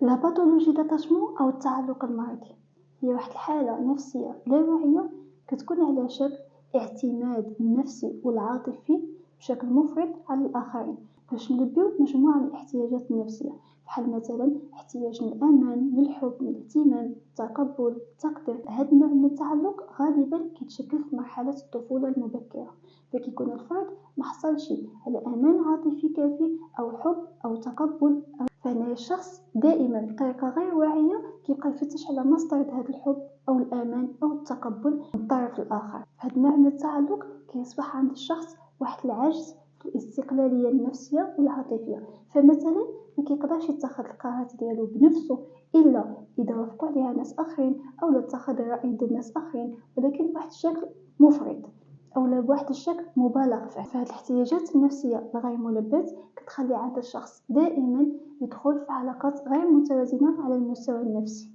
لا باثولوجي داتاشمون أو التعلق المرضي هي واحد الحالة نفسية لا واعية كتكون على شكل اعتماد نفسي والعاطفي بشكل مفرط على الآخرين باش نلبيو مجموعة من الاحتياجات النفسية، بحال مثلا احتياج للأمان، للحب، للاهتمام، التقبل، التقدير. هذا النوع من التعلق غالبا كيتشكل في مرحلة الطفولة المبكرة، فكيكون الفرد محصلش على أمان عاطفي كافي أو حب أو تقبل فهنا الشخص دائما بطريقة غير واعية كيبقى يفتش على مصدر هذا الحب أو الأمان أو التقبل من الطرف الآخر. هذا النوع من التعلق كيصبح عند الشخص واحد العجز في الاستقلالية النفسية والعاطفية، فمثلا ما كيقدرش يتخذ القرارات ديالو بنفسه إلا إذا وافقوا عليها ناس آخرين أو لا اتخذ الرأي ديال ناس آخرين، ولكن بواحد الشكل مفرط أو لا بواحد الشكل مبالغ فيه. فهاد الاحتياجات النفسية الغير ملبات كتخلي عند الشخص دائما يدخل في علاقات غير متوازنة على المستوى النفسي.